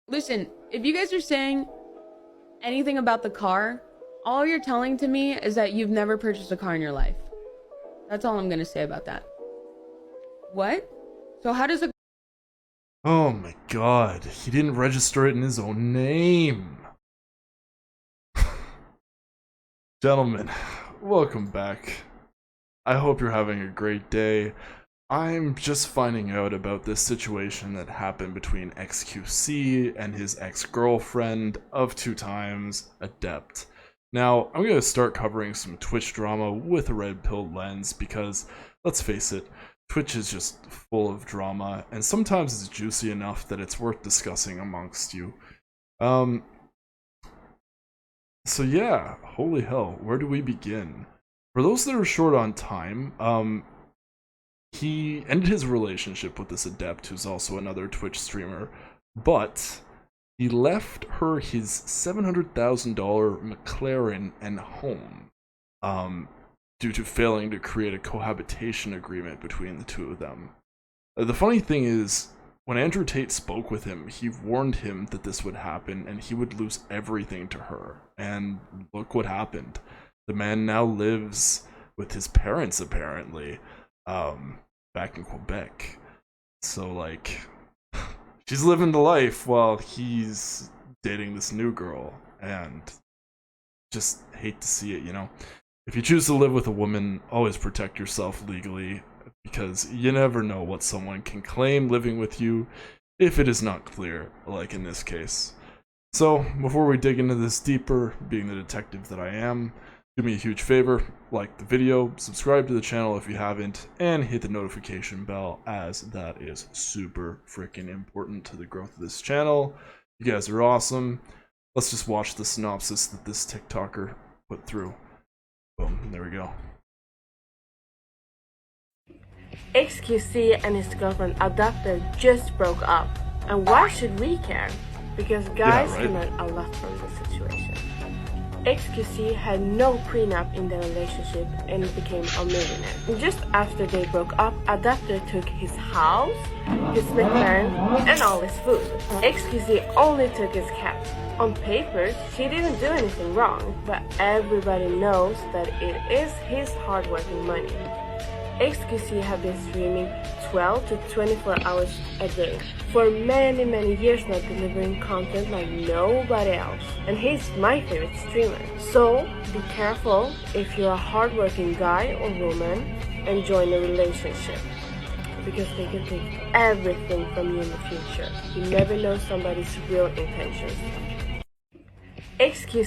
Listen, if you guys are saying anything about the car, all you're telling to me is that you've never purchased a car in your life. That's all I'm gonna say about that. What? So how does a... Oh my god, he didn't register it in his own name. Gentlemen, welcome back. I hope you're having a great day. I'm just finding out about this situation that happened between XQC and his ex-girlfriend of 2 times, Adept. Now, I'm going to start covering some Twitch drama with a red-pilled lens because, let's face it, Twitch is just full of drama, and sometimes it's juicy enough that it's worth discussing amongst you. So yeah, holy hell, where do we begin? For those that are short on time, he ended his relationship with this Adept, who's also another Twitch streamer, but he left her his $700,000 McLaren and home, due to failing to create a cohabitation agreement between the two of them. The funny thing is, when Andrew Tate spoke with him, he warned him that this would happen and he would lose everything to her. And look what happened. The man now lives with his parents, apparently, back in Quebec. So, like, she's living the life while he's dating this new girl. And just hate to see it, you know? If you choose to live with a woman, always protect yourself legally, because you never know what someone can claim living with you if it is not clear, like in this case. So, before we dig into this deeper, being the detective that I am, do me a huge favor, like the video, subscribe to the channel if you haven't, and hit the notification bell, as that is super freaking important to the growth of this channel. You guys are awesome. Let's just watch the synopsis that this TikToker put through. Boom, there we go. XQC and his girlfriend Adept just broke up. And why should we care? Because guys can learn a lot from this situation. XQC had no prenup in their relationship and became a millionaire. And just after they broke up, Adapter took his house, his McLaren, and all his food. XQC only took his cat. On paper, she didn't do anything wrong, but everybody knows that it is his hard-working money. XQC have been streaming 12 to 24 hours a day for many years now, delivering content like nobody else. And he's my favorite streamer. So be careful if you're a hardworking guy or woman and join a relationship, because they can take everything from you in the future. You never know somebody's real intentions. XQC.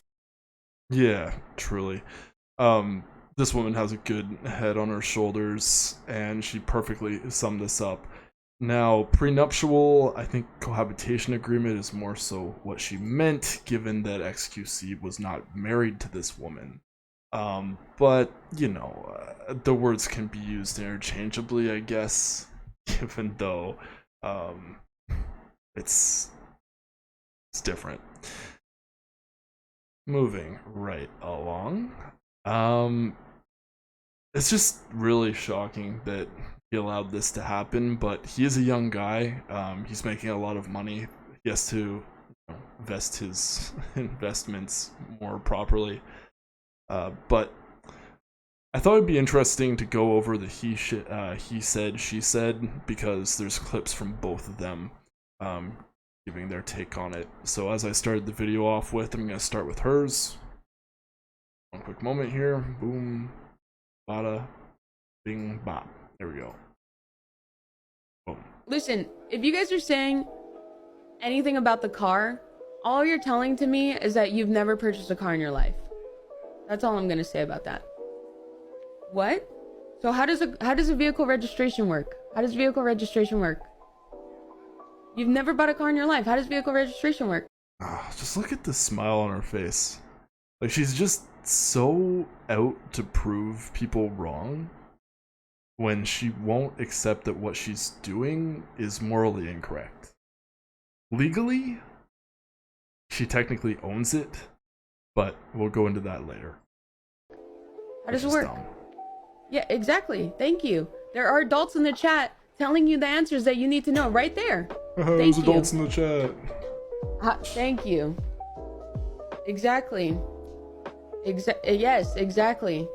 Yeah, truly. This woman has a good head on her shoulders, and she perfectly summed this up. Now, prenuptial, I think cohabitation agreement is more so what she meant, given that XQC was not married to this woman. But, you know, the words can be used interchangeably, I guess, given though it's different. Moving right along. It's just really shocking that he allowed this to happen, but he is a young guy. He's making a lot of money. He has to invest his investments more properly. But I thought it'd be interesting to go over the he said, she said, because there's clips from both of them giving their take on it. So as I started the video off with, I'm going to start with hers. One quick moment here. Boom. Bada. Bing. Bop. There we go. Boom. Listen, if you guys are saying anything about the car, all you're telling to me is that you've never purchased a car in your life. That's all I'm gonna say about that. What? So how does a vehicle registration work? How does vehicle registration work? You've never bought a car in your life. How does vehicle registration work? Just look at the smile on her face. Like, she's just so out to prove people wrong when she won't accept that what she's doing is morally incorrect. Legally, she technically owns it, but we'll go into that later. How does it work? Yeah, exactly. Thank you. There are adults in the chat telling you the answers that you need to know right there. There's adults in the chat. Thank you. Exactly. Yes, exactly.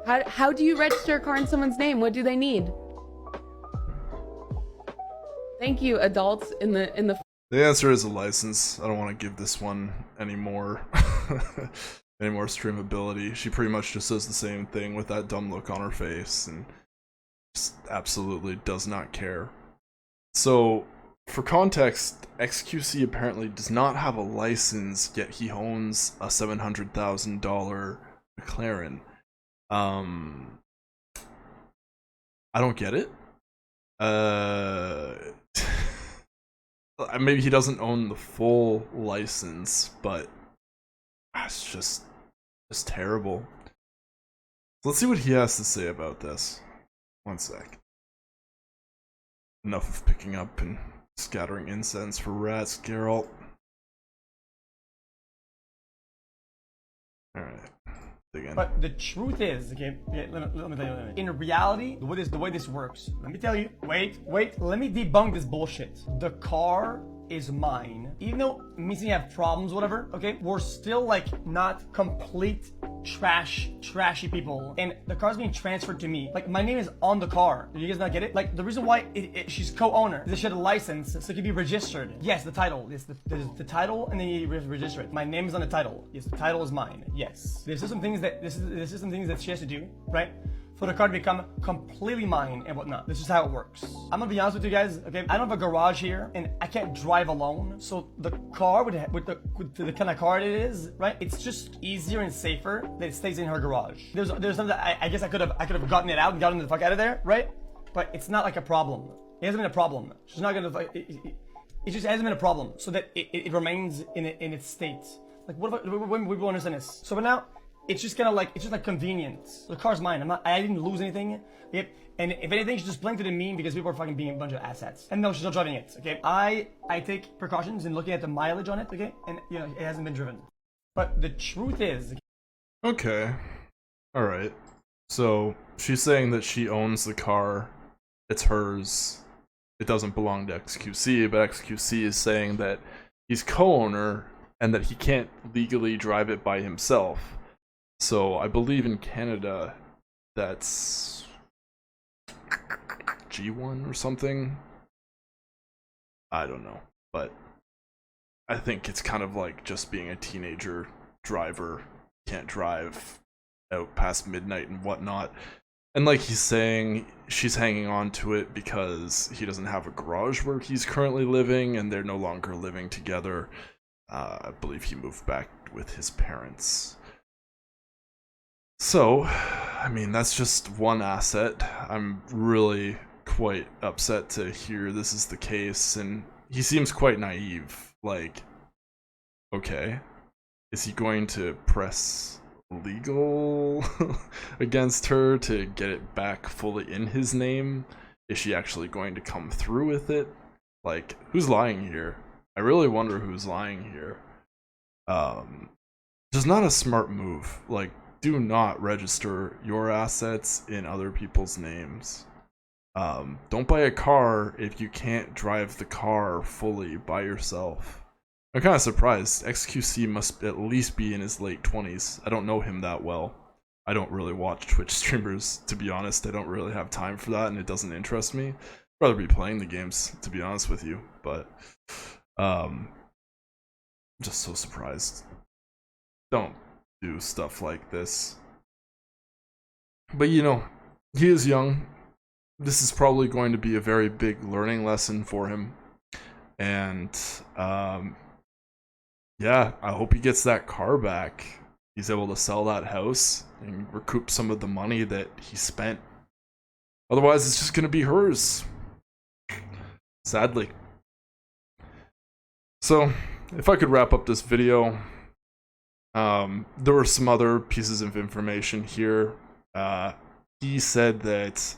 How do you register a car in someone's name? What do they need? Thank you, adults in the. The answer is a license. I don't want to give this one any more streamability. She pretty much just does the same thing with that dumb look on her face and just absolutely does not care. So, for context, XQC apparently does not have a license, yet he owns a $700,000 McLaren. I don't get it. Maybe he doesn't own the full license, but it's just terrible. Let's see what he has to say about this. One sec. Enough of picking up and scattering incense for rats, Geralt. Alright. Again. But the truth is, okay, let me tell you. In reality, the way this works, let me tell you. Wait, let me debunk this bullshit. The car is mine. Even though me and you have problems, whatever, okay, we're still like not complete trashy people. And the car's being transferred to me. Like, my name is on the car. Do you guys not get it? Like, the reason why she's co-owner is that she had a license so it can be registered. Yes, the title. Yes, the title, and then you register it. My name is on the title. Yes, the title is mine. Yes. There's some things that she has to do, right? For the car to become completely mine and whatnot. This is how it works. I'm gonna be honest with you guys, okay? I don't have a garage here, and I can't drive alone. So the car, with the kind of car it is, right? It's just easier and safer that it stays in her garage. There's something that I guess I could have gotten it out and gotten the fuck out of there, right? But it's not like a problem. It hasn't been a problem. She's not gonna. It just hasn't been a problem, so that it remains in its state. Like, what if when we will understand this? So, but now. It's just kind of like, it's just like convenience. The car's mine. I didn't lose anything. Yep. And if anything, she's just playing to the meme because people are fucking being a bunch of assets. And no, she's not driving it. Okay. I take precautions in looking at the mileage on it. Okay. And you know, it hasn't been driven. But the truth is. Okay. All right. So she's saying that she owns the car. It's hers. It doesn't belong to XQC, but XQC is saying that he's co-owner and that he can't legally drive it by himself. So I believe in Canada that's G1 or something. I don't know, but I think it's kind of like just being a teenager driver, can't drive out past midnight and whatnot. And like he's saying, she's hanging on to it because he doesn't have a garage where he's currently living and they're no longer living together. I believe he moved back with his parents. So, I mean, that's just one asset. I'm really quite upset to hear this is the case, and he seems quite naive. Like, okay, is he going to press legal against her to get it back fully in his name? Is she actually going to come through with it? Like, who's lying here? I really wonder who's lying here. Just not a smart move. Like, do not register your assets in other people's names. Don't buy a car if you can't drive the car fully by yourself. I'm kind of surprised. XQC must at least be in his late 20s. I don't know him that well. I don't really watch Twitch streamers, to be honest. I don't really have time for that, and it doesn't interest me. I'd rather be playing the games, to be honest with you. But, I'm just so surprised. Don't do stuff like this. But you know, he is young. This is probably going to be a very big learning lesson for him. And yeah, I hope he gets that car back. He's able to sell that house and recoup some of the money that he spent. Otherwise, it's just going to be hers. Sadly. So, if I could wrap up this video, there were some other pieces of information here. He said that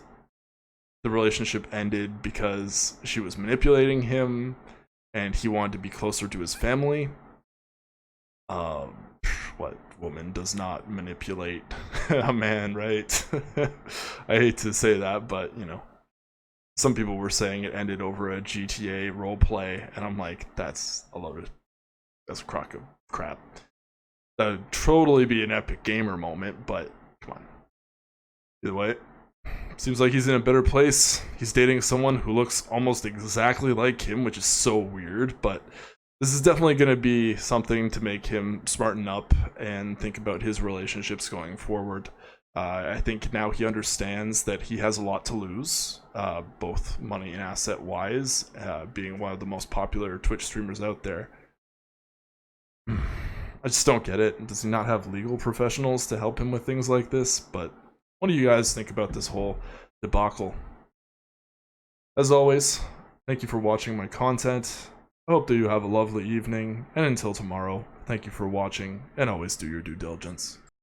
the relationship ended because she was manipulating him and he wanted to be closer to his family. What woman does not manipulate a man, right? I hate to say that, but you know, some people were saying it ended over a GTA roleplay, and I'm like, that's a crock of crap. That would totally be an epic gamer moment, but come on. Either way, seems like he's in a better place. He's dating someone who looks almost exactly like him, which is so weird, but this is definitely going to be something to make him smarten up and think about his relationships going forward. I think now he understands that he has a lot to lose, both money and asset wise, being one of the most popular Twitch streamers out there. I just don't get it. Does he not have legal professionals to help him with things like this? But what do you guys think about this whole debacle? As always, thank you for watching my content. I hope that you have a lovely evening, and until tomorrow, thank you for watching, and always do your due diligence.